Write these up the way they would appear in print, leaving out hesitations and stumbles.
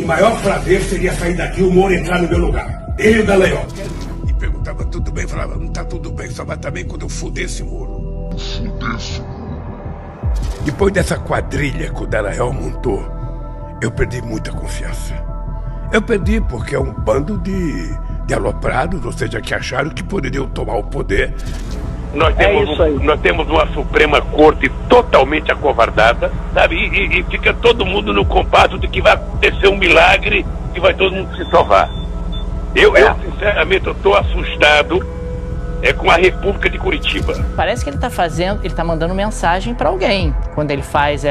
maior prazer seria sair daqui e o Moro entrar no meu lugar. Ele e o Dallagnol. E perguntava tudo bem, falava, não tá tudo bem, só vai também quando eu fuder esse Moro. Depois dessa quadrilha que o Dallagnol montou, eu perdi muita confiança. Eu perdi porque é um bando de aloprados, ou seja, que acharam que poderiam tomar o poder. Nós temos uma Suprema Corte totalmente acovardada, sabe? E fica todo mundo no compasso de que vai acontecer um milagre e vai todo mundo se salvar. Eu sinceramente, estou assustado com a República de Curitiba. Parece que ele está mandando mensagem para alguém quando ele faz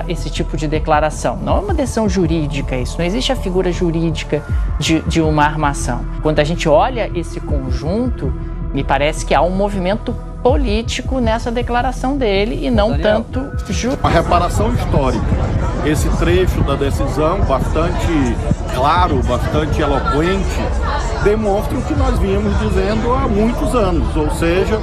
esse tipo de declaração. Não é uma decisão jurídica isso, não existe a figura jurídica de uma armação. Quando a gente olha esse conjunto, me parece que há um movimento político nessa declaração dele e não tanto jurídico. Uma reparação histórica. Esse trecho da decisão, bastante claro, bastante eloquente, demonstra o que nós vínhamos dizendo há muitos anos, ou seja,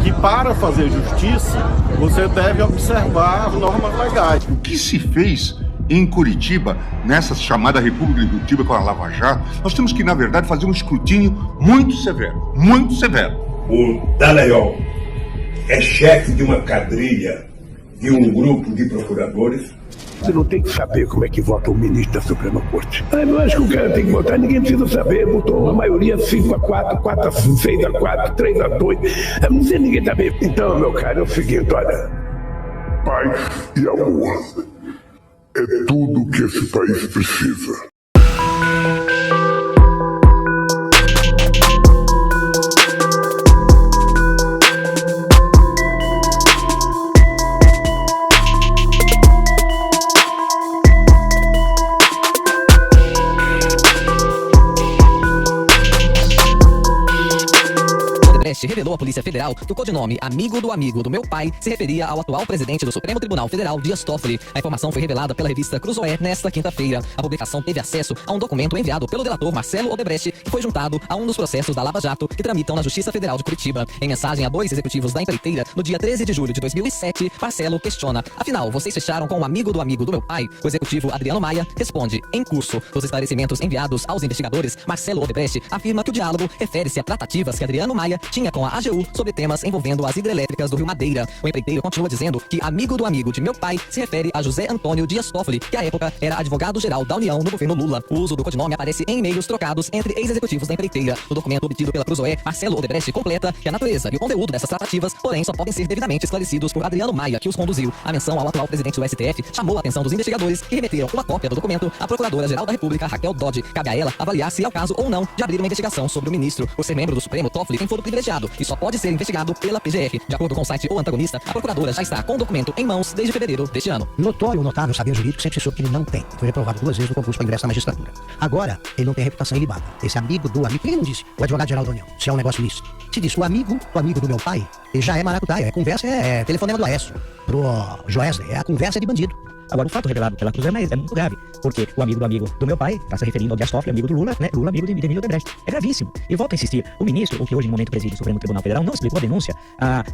que para fazer justiça, você deve observar as normas legais. O que se fez em Curitiba, nessa chamada República de Curitiba com a Lava Jato, nós temos que, na verdade, fazer um escrutínio muito severo, muito severo. O Dallagnol é chefe de uma quadrilha, de um grupo de procuradores. Você não tem que saber como é que vota o ministro da Suprema Corte. Eu acho que o cara tem que votar, ninguém precisa saber. Botou a maioria 5-4, 4-6-4, 3-2. Eu não sei ninguém saber. Então, meu cara, é o seguinte, olha. Paz e amor é tudo que esse país precisa. Revelou à Polícia Federal que o codinome amigo do meu pai se referia ao atual presidente do Supremo Tribunal Federal, Dias Toffoli. A informação foi revelada pela revista Cruzoé nesta quinta-feira. A publicação teve acesso a um documento enviado pelo delator Marcelo Odebrecht, que foi juntado a um dos processos da Lava Jato que tramitam na Justiça Federal de Curitiba. Em mensagem a 2 executivos da empreiteira, no dia 13 de julho de 2007, Marcelo questiona: afinal, vocês fecharam com o amigo do meu pai? O executivo Adriano Maia responde: em curso. Dos esclarecimentos enviados aos investigadores, Marcelo Odebrecht afirma que o diálogo refere-se a tratativas que Adriano Maia tinha com a AGU sobre temas envolvendo as hidrelétricas do Rio Madeira. O empreiteiro continua dizendo que amigo de meu pai se refere a José Antônio Dias Toffoli, que à época era advogado-geral da União no governo Lula. O uso do codinome aparece em e-mails trocados entre ex-executivos da empreiteira. No documento obtido pela Cruzoé, Marcelo Odebrecht completa que a natureza e o conteúdo dessas tratativas, porém, só podem ser devidamente esclarecidos por Adriano Maia, que os conduziu. A menção ao atual presidente do STF chamou a atenção dos investigadores, que remeteram uma cópia do documento à Procuradora-Geral da República, Raquel Dodge. Cabe a ela avaliar se é o caso ou não de abrir uma investigação sobre o ministro. Por ser membro do Supremo, Toffoli tem foro privilegiado e só pode ser investigado pela PGF. De acordo com o site O Antagonista, a procuradora já está com o documento em mãos desde fevereiro deste ano. Notável saber jurídico sempre soube que ele não tem. Foi reprovado 2 vezes no concurso para ingresso na magistratura. Agora, ele não tem reputação ilibada. Esse amigo do amigo, quem não disse? O advogado-geral da União. Se é um negócio lícito. Se diz o amigo do meu pai, ele já é maracutaia. É conversa, é telefonema do Aécio. Pro Joesley, é a conversa de bandido. Agora, o fato revelado pela Cruz é muito grave, porque o amigo do meu pai está se referindo ao Dias Toffoli, amigo do Lula, né? Lula, amigo de Emílio Odebrecht. É gravíssimo. E volto a insistir, o ministro, o que hoje no momento preside o Supremo Tribunal Federal, não explicou a denúncia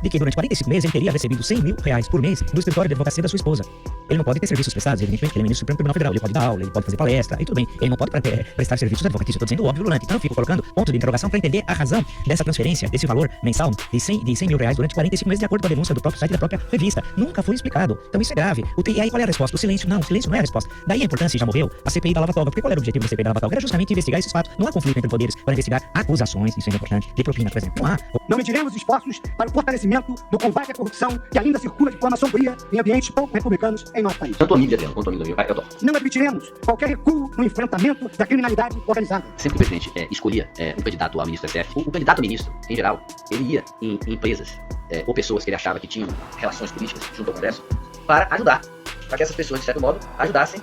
de que durante 45 meses ele teria recebido R$100 mil por mês do escritório de advocacia da sua esposa. Ele não pode ter serviços prestados, evidentemente, porque ele é ministro do Supremo Tribunal Federal. Ele pode dar aula, ele pode fazer palestra, e tudo bem. Ele não pode prestar serviços advocatícios. Estou dizendo óbvio, Lulante. Então eu fico colocando ponto de interrogação para entender a razão dessa transferência, desse valor mensal de 100 mil reais durante 45 meses, de acordo com a denúncia do próprio site da própria revista. Nunca foi explicado. Então isso é grave. E aí qual é a resposta? O silêncio não é a resposta. Daí a importância, já morreu, a CPI da Lava Toga. Porque qual era o objetivo da CPI da Lava Toga? Era justamente investigar esses fatos. Não há conflito entre poderes para investigar acusações, isso é importante, de propina, por exemplo. Não há. Não mediremos esforços para o fortalecimento do combate à corrupção que ainda circula de forma sombria em ambientes pouco republicanos em nosso país. Tanto a mídia quanto o amigo do meu pai, eu toco. Não admitiremos qualquer recuo no enfrentamento da criminalidade organizada. Sempre que o presidente escolhia um candidato a ministro do STF, o candidato a ministro, em geral, ele ia em empresas ou pessoas que ele achava que tinham relações políticas junto ao Congresso para ajudar, para que essas pessoas, de certo modo, ajudassem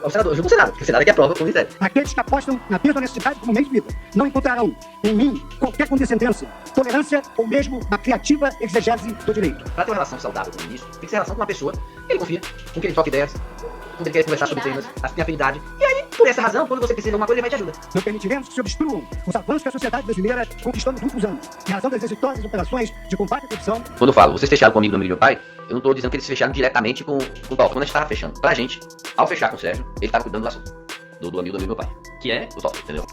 ao senador, junto ao Senado, porque o Senado é que aprova o ministério. Aqueles que apostam na desonestidade como meio de vida não encontrarão em mim qualquer condescendência, tolerância ou mesmo a criativa exegese do direito. Para ter uma relação saudável com o ministro, tem que ser relação com uma pessoa que ele confia, com quem ele troca ideias, com quem ele quer conversar sobre temas, tem afinidade. E aí, por essa razão, quando você precisa de alguma coisa, ele vai te ajudar. Não permitiremos que se obstruam os avanços que a sociedade brasileira conquistou nos últimos anos, em razão das exitosas operações de combate à corrupção. Quando eu falo, vocês fecharam comigo no amigo do meu pai, eu não estou dizendo que eles fecharam diretamente com o Toffoli. Quando a gente estava fechando, pra gente, ao fechar com o Sérgio, ele estava cuidando do assunto. do amigo do meu pai, que é o Toffoli, entendeu?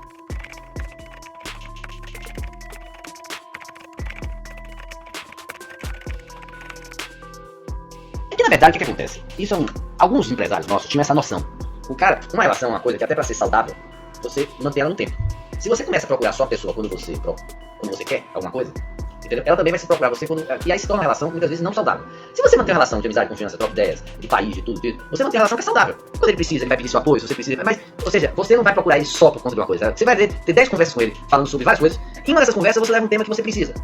É que na verdade o que acontece? Isso alguns empresários nossos tinham essa noção. O cara, uma relação é uma coisa que até para ser saudável, você mantém ela no tempo. Se você começa a procurar só a pessoa quando você quer alguma coisa, entendeu? Ela também vai se procurar você quando... E aí se torna uma relação muitas vezes não saudável. Se você manter uma relação de amizade, confiança, troca ideias, de país, de tudo, você mantém uma relação que é saudável. Quando ele precisa, ele vai pedir seu apoio, se você precisa... Mas, ou seja, você não vai procurar ele só por conta de uma coisa. Você vai ter 10 conversas com ele, falando sobre várias coisas. E em uma dessas conversas você leva um tema que você precisa.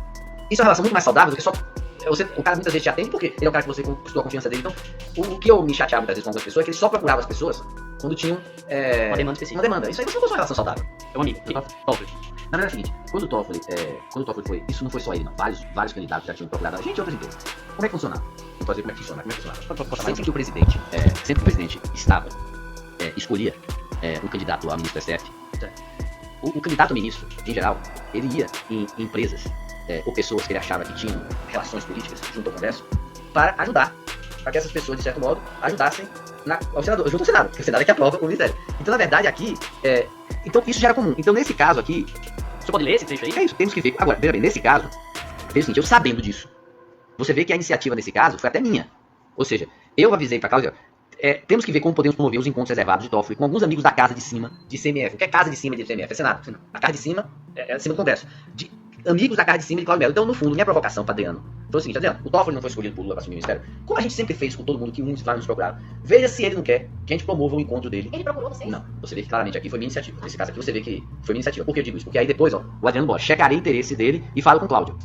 Isso é uma relação muito mais saudável do que só... o cara muitas vezes te atende porque ele é um cara que você construiu a confiança dele. Então, o que eu me chateava muitas vezes com algumas pessoas é que ele só procurava as pessoas quando tinham uma demanda específica. Uma demanda. Isso aí você não uma relação saudável. É um amigo. Toffoli. Na verdade é o seguinte, quando o Toffoli foi, isso não foi só ele não, vários candidatos já tinham procurado a gente e outras empresas. Como é que funcionava? Vou fazer como é que funcionava. Sempre que o presidente escolhia um candidato a ministro do STF, o candidato a ministro, em geral, ele ia em empresas ou pessoas que ele achava que tinham relações políticas junto ao Congresso para ajudar, para que essas pessoas, de certo modo, ajudassem ao Senado, junto ao Senado, porque o Senado é que aprova o Ministério. Então, na verdade, aqui, então isso já era comum. Então, nesse caso aqui... Você pode ler esse trecho aí? É isso, temos que ver. Agora, veja bem, nesse caso, veja o seguinte, eu sabendo disso, você vê que a iniciativa nesse caso foi até minha. Ou seja, eu avisei para a Cláudia, temos que ver como podemos promover os encontros reservados de Toffoli com alguns amigos da casa de cima de CMF. O que é casa de cima de CMF? É Senado. A casa de cima é acima do Congresso. De amigos da casa de cima de Cláudio Melo. Então, no fundo, minha provocação para Adriano foi o seguinte, Adriano, o Toffoli não foi escolhido por Lula para assumir o ministério. Como a gente sempre fez com todo mundo que uns vai nos procurar, veja se ele não quer que a gente promova o encontro dele. Ele procurou vocês? Não, você vê que claramente aqui foi minha iniciativa. Nesse caso aqui você vê que foi minha iniciativa. Por que eu digo isso? Porque aí depois, ó, o Adriano Bosch, checarei o interesse dele e falo com o Cláudio.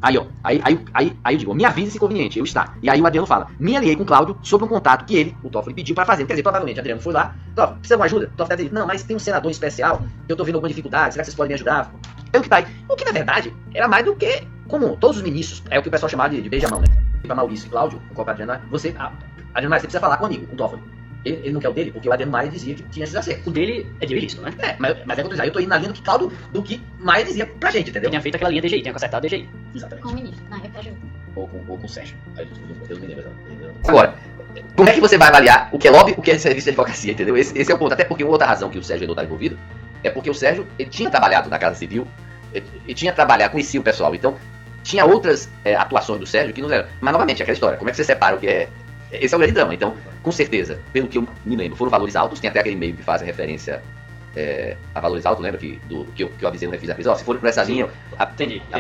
Aí, ó, aí eu digo, me avise se conveniente, eu está. E aí o Adriano fala, me aliei com o Cláudio sobre um contato que ele, o Toffoli, pediu para fazer. Quer dizer, provavelmente, Adriano foi lá, Toffoli, precisa de uma ajuda? Toffoli deve dizer, não, mas tem um senador especial, que eu tô vendo alguma dificuldade, será que vocês podem me ajudar? Pelo que tá aí. O que, na verdade, era mais do que comum. Todos os ministros, é o que o pessoal chamava de beija-mão, né? Para Maurício e Cláudio, o próprio Adriano, Adriano Maia, você precisa falar com o amigo, com o Toffoli. Ele não quer o dele, porque o Adriano Maia dizia que tinha esses acertos. O dele é de ilícito, né? Mas é que eu tô indo na linha do que Maia dizia pra gente, entendeu? Ele tinha feito aquela linha DGI, tinha consertado a DGI. Exatamente. Com o ministro, na época ajuda. Ou com o Sérgio. Eu me lembro. Agora, como é que você vai avaliar o que é lobby, o que é serviço de advocacia, entendeu? Esse é o ponto. Até porque outra razão que o Sérgio não está envolvido é porque o Sérgio, ele tinha trabalhado na Casa Civil, ele tinha trabalhado, conhecia o pessoal, então tinha outras atuações do Sérgio que não eram. Mas novamente, aquela história, como é que você separa o que é... Esse é o grande drama. Então, com certeza, pelo que eu me lembro, foram valores altos, tem até aquele e-mail que faz referência a valores altos, lembra que eu avisei no Refis da Crise, se for por essa linha, a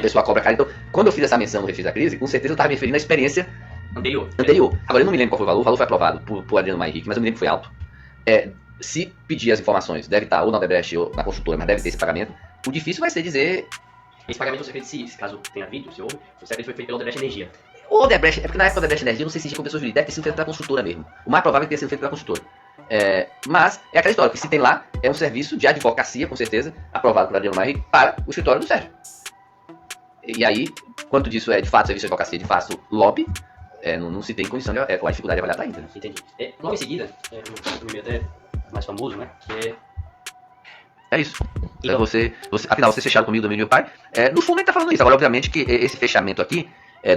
pessoa cobra cara. Então, quando eu fiz essa menção no Refis da Crise, com certeza eu estava me referindo à experiência anterior. Agora, eu não me lembro qual foi o valor foi aprovado por Adriano Maia Henrique, mas eu me lembro que foi alto. Se pedir as informações, deve estar ou na Odebrecht ou na construtora, mas deve ter esse pagamento. O difícil vai ser dizer... Esse pagamento você fez, se caso tenha vídeo, se houve, foi feito pela Odebrecht Energia. O Odebrecht, é porque na época da Odebrecht Energia, eu não sei se tinha pessoa jurídica, deve ter sido feito pela construtora mesmo. O mais provável é que tenha sido feito pela construtora. Mas é aquela história, que se tem lá, é um serviço de advocacia, com certeza, aprovado por Adriano Maia para o escritório do Sérgio. E aí, quanto disso é de fato serviço de advocacia, de fato lobby, não se tem condição de... a dificuldade de avaliar tá ainda. Né? Entendi. Logo em seguida, no meio até mais famoso, né, que é isso. Afinal, vocês fecharam comigo do amigo do meu pai. No fundo, ele tá falando isso. Agora, obviamente, que esse fechamento aqui,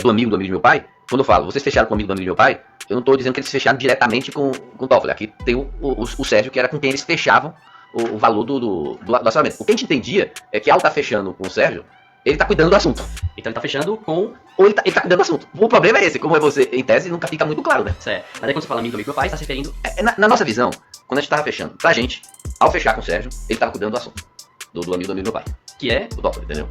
do amigo do meu pai, quando eu falo, vocês fecharam comigo do amigo do meu pai, eu não tô dizendo que eles fecharam diretamente com o Toffoli. Aqui tem o Sérgio, que era com quem eles fechavam o valor do orçamento. O que a gente entendia é que ao estar fechando com o Sérgio, ele tá cuidando do assunto. Então ele tá fechando com... Ou ele tá cuidando do assunto. O problema é esse, como é você, em tese, nunca fica muito claro, né? Certo. Mas aí quando você fala amigo do meu pai, você tá se referindo... Na nossa visão, quando a gente tava fechando, pra gente, ao fechar com o Sérgio, ele tava cuidando do assunto. Do amigo do meu pai. Que é o Toffoli, entendeu?